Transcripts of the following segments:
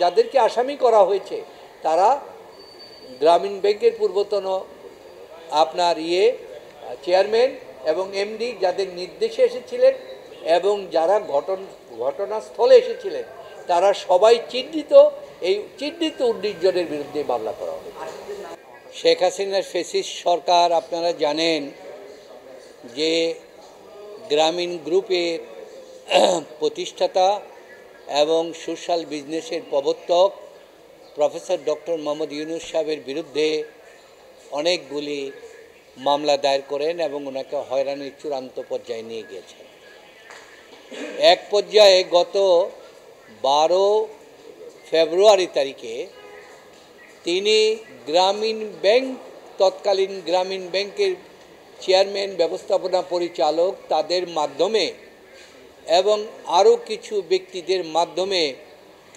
যাদেরকে আসামি করা হয়েছে তারা গ্রামীণ ব্যাংকের পূর্বতন আপনার চেয়ারম্যান এবং এমডি যাদের নির্দেশে এসেছিলেন এবং যারা ঘটনাস্থলে এসেছিলেন তারা সবাই চিহ্নিত। এই চিহ্নিত 19 জনের বিরুদ্ধে মামলা করা হবে। শেখ হাসিনার ফ্যাসিস্ট সরকার আপনারা জানেন যে গ্রামীণ গ্রুপের প্রতিষ্ঠাতা এবং সোশ্যাল বিজনেসের প্রবর্তক প্রফেসর ডক্টর মোহাম্মদ ইউনূস সাহেবের বিরুদ্ধে অনেকগুলি মামলা দায়ের করেন এবং ওনাকে হয়রানির চূড়ান্ত পর্যায়ে নিয়ে গিয়েছেন। এক পর্যায়ে গত 12 ফেব্রুয়ারি তারিখে তিনি তৎকালীন গ্রামীণ ব্যাংকের চেয়ারম্যান, ব্যবস্থাপনা পরিচালক তাদের মাধ্যমে এবং আরও কিছু ব্যক্তিদের মাধ্যমে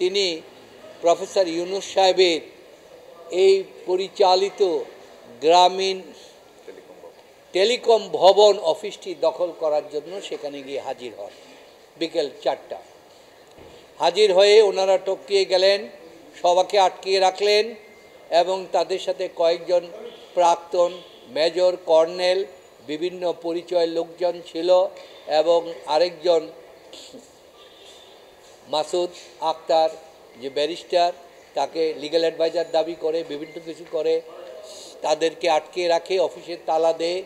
তিনি প্রফেসর ইউনূস সাহেবের এই পরিচালিত গ্রামীণ টেলিকম ভবন অফিসটি দখল করার জন্য সেখানে গিয়ে হাজির হন। বিকেল 4টা হাজির হয়ে ওনারা টপকিয়ে গেলেন, সবাইকে আটকিয়ে রাখলেন এবং তাদের সাথে কয়েকজন প্রাক্তন মেজর, কর্নেল, বিভিন্ন পরিচয়ের লোকজন ছিল এবং আরেকজন মাসুদ আক্তার যে ব্যারিস্টার, তাকে লিগ্যাল অ্যাডভাইজার দাবি করে বিভিন্ন কিছু করে তাদেরকে আটকে রাখে, অফিসের তালা দেয়,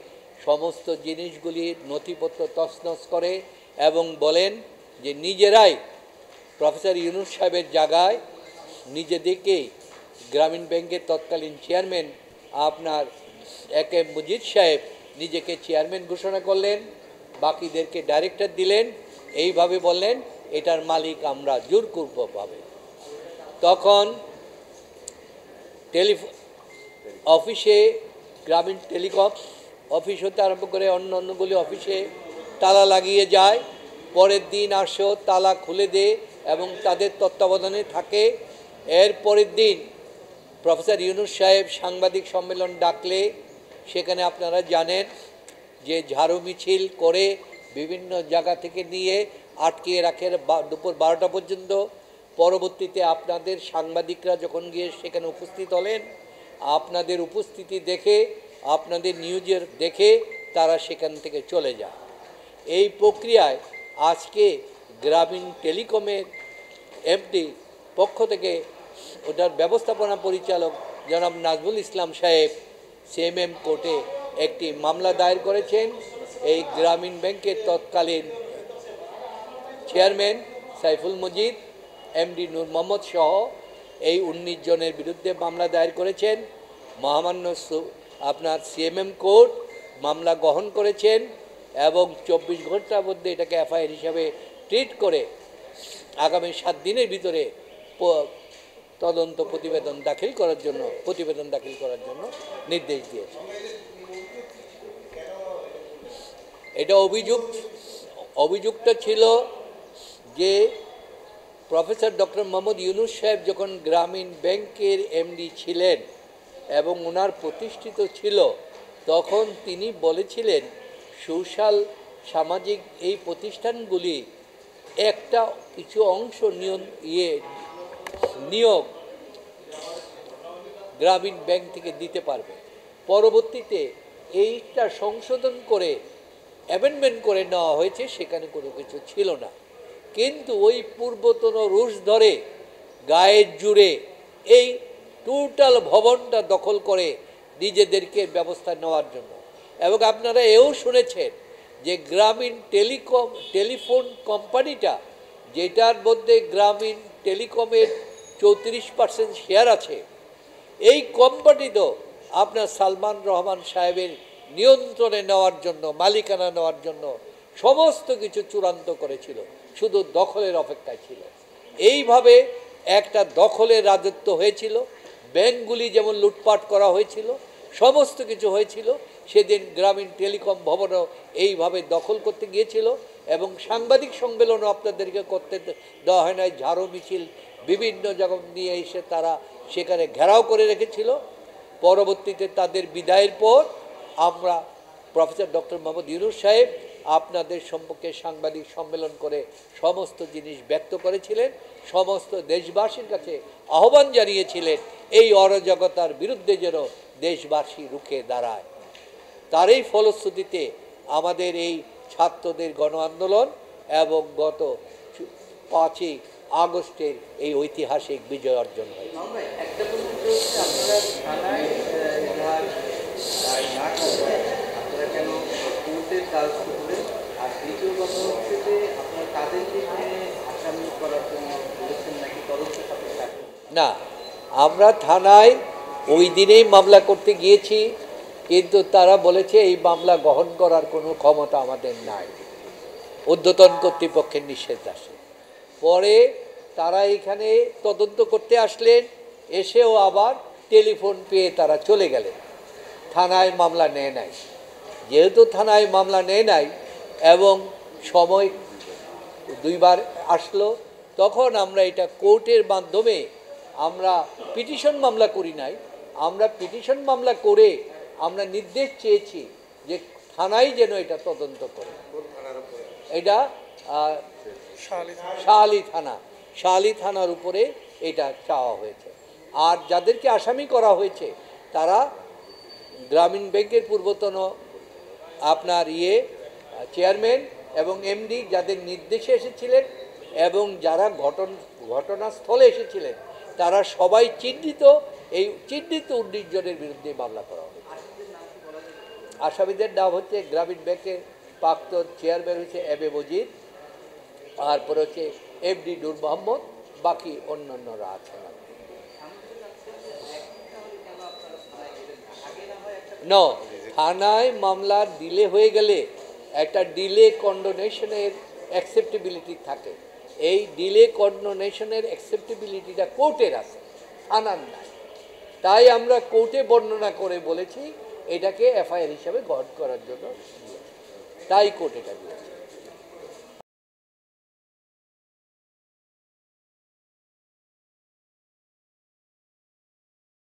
সমস্ত জিনিসগুলি নথিপত্র তছনছ করে এবং বলেন যে নিজেরাই প্রফেসর ইউনূস সাহেবের জায়গায় নিজেদেরকেই গ্রামীণ ব্যাংকের তৎকালীন চেয়ারম্যান আপনার একে মুজিদ সাহেব নিজেকে চেয়ারম্যান ঘোষণা করলেন, বাকিদেরকে ডাইরেক্টর দিলেন, এইভাবে বললেন এটার মালিক আমরা জোরপূর্বকভাবে। তখন অফিসে গ্রামীণ টেলিকম অফিস হতে আরম্ভ করে অন্যগুলি অফিসে তালা লাগিয়ে যায়। পরের দিন আসো তালা খুলে দেয় এবং তাদের তত্ত্বাবধানে থাকে। এর পরের দিন প্রফেসর ইউনূস সাহেব সাংবাদিক সম্মেলন ডাকলে সেখানে আপনারা জানেন যে ঝাড়ু মিছিল করে বিভিন্ন জায়গা থেকে নিয়ে আটকিয়ে রাখে দুপুর 12টা পর্যন্ত। পরবর্তীতে আপনাদের সাংবাদিকরা যখন গিয়ে সেখানে উপস্থিত হলেন, আপনাদের উপস্থিতি দেখে আপনাদের নিউজের দেখে তারা সেখান থেকে চলে যায়। এই প্রক্রিয়ায় আজকে গ্রামীণ টেলিকমের এমডি পক্ষ থেকে ওটার ব্যবস্থাপনা পরিচালক জনাব নাজমুল ইসলাম সাহেব সিএমএম কোর্টে একটি মামলা দায়ের করেছেন। এই গ্রামীণ ব্যাংকের তৎকালীন চেয়ারম্যান সাইফুল মজিদ, এমডি নূর মোহাম্মদ সহ এই 19 জনের বিরুদ্ধে মামলা দায়ের করেছেন। মহামান্য আপনার সিএমএম কোর্ট মামলা গ্রহণ করেছেন এবং 24 ঘন্টার মধ্যে এটাকে এফআইআর হিসাবে ট্রিট করে আগামী 7 দিনের ভিতরে তদন্ত প্রতিবেদন দাখিল করার জন্য নির্দেশ দিয়েছে। এটা অভিযুক্ত ছিল যে প্রফেসর ডক্টর মোহাম্মদ ইউনূস সাহেব যখন গ্রামীণ ব্যাংকের এমডি ছিলেন এবং ওনার প্রতিষ্ঠিত ছিল, তখন তিনি বলেছিলেন সোশ্যাল সামাজিক এই প্রতিষ্ঠানগুলি একটা কিছু অংশ নিয়োগ গ্রামীণ ব্যাংক থেকে দিতে পারবে। পরবর্তীতে এইটা সংশোধন করে অ্যামেন্ডমেন্ট করে নেওয়া হয়েছে, সেখানে কোনো কিছু ছিল না। কিন্তু ওই পূর্বতন রুশ ধরে গায়ের জুড়ে এই টোটাল ভবনটা দখল করে নিজেদেরকে ব্যবস্থা নেওয়ার জন্য। এবং আপনারা এও শুনেছেন যে গ্রামীণ টেলিফোন কোম্পানিটা, যেটার মধ্যে গ্রামীণ টেলিকমের 34% শেয়ার আছে, এই কোম্পানিতেও আপনার সালমান রহমান সাহেবের নিয়ন্ত্রণে নেওয়ার জন্য, মালিকানা নেওয়ার জন্য সমস্ত কিছু চূড়ান্ত করেছিল, শুধু দখলের অপেক্ষায় ছিল। এইভাবে একটা দখলের রাজত্ব হয়েছিল। ব্যাংকগুলি যেমন লুটপাট করা হয়েছিল, সমস্ত কিছু হয়েছিল। সেদিন গ্রামীণ টেলিকম ভবনও এইভাবে দখল করতে গিয়েছিল এবং সাংবাদিক সম্মেলনও আপনাদেরকে করতে দেওয়া হয় নাই। ঝাড়ু মিছিল বিভিন্ন জায়গা নিয়ে এসে তারা সেখানে ঘেরাও করে রেখেছিল। পরবর্তীতে তাদের বিদায়ের পর আমরা প্রফেসর ডক্টর মোহাম্মদ ইউনূস সাহেব আপনাদের সম্পর্কে সাংবাদিক সম্মেলন করে সমস্ত জিনিস ব্যক্ত করেছিলেন সমস্ত দেশবাসীর কাছে আহ্বান জানিয়েছিলেন এই অরাজকতার বিরুদ্ধে যেন দেশবাসী রুখে দাঁড়ায়। তারই ফলশ্রুতিতে আমাদের এই ছাত্রদের গণ আন্দোলন এবং গত 5ই আগস্টের এই ঐতিহাসিক বিজয় অর্জন হয়েছে। একটা প্রশ্ন হচ্ছে, আপনারা থানায় আপনারা কেন কোর্টের কাজ করলেন? আর দ্বিতীয় কথা হচ্ছে যে আপনারা তাদেরকে এখানে আসামি করার জন্য বলেছেন নাকি তদন্ত সাপেক্ষে? না, আমরা থানায় ওই দিনেই মামলা করতে গিয়েছি, কিন্তু তারা বলেছে এই মামলা গ্রহণ করার কোনো ক্ষমতা আমাদের নাই, ঊর্ধ্বতন কর্তৃপক্ষের নিষেধ আসে। পরে তারা এখানে তদন্ত করতে আসলেন, এসেও আবার টেলিফোন পেয়ে তারা চলে গেলেন, থানায় মামলা নেয় নাই। যেহেতু থানায় মামলা নেয় নাই এবং সময় 2বার আসলো, তখন আমরা এটা কোর্টের মাধ্যমে আমরা পিটিশন মামলা করি নাই, আমরা পিটিশন মামলা করে আমরা নির্দেশ চেয়েছি যে থানায় যেন এটা তদন্ত করে। এটা শাহালি থানার উপরে এটা চাওয়া হয়েছে। আর যাদেরকে আসামি করা হয়েছে তারা গ্রামীণ ব্যাংকের পূর্বতন আপনার চেয়ারম্যান এবং এমডি, যাদের নির্দেশে এসেছিলেন এবং যারা ঘটনাস্থলে এসেছিলেন, তারা সবাই চিহ্নিত। এই চিহ্নিত 19 জনের বিরুদ্ধে মামলা করা হয়েছে। আসামিদের নাম হচ্ছে গ্রামীণ ব্যাংকের প্রাক্তন চেয়ারম্যান হচ্ছে এম.এ. মজিদ, তারপরে হচ্ছে এমডি নূর মোহাম্মদ, বাকি অন্যান্যরা আছেন। না, থানায় মামলা ডিলে হয়ে গেলে একটা ডিলে কন্ডোনেশনের অ্যাকসেপ্টেবিলিটি থাকে। এই ডিলে কন্ডোনেশনের অ্যাকসেপ্টেবিলিটিটা কোর্টের আছে, থানার নাই। তাই আমরা কোর্টে বর্ণনা করে বলেছি এটাকে এফআইআর হিসাবে গ্রহণ করার জন্য, তাই কোর্ট এটা দিয়েছে।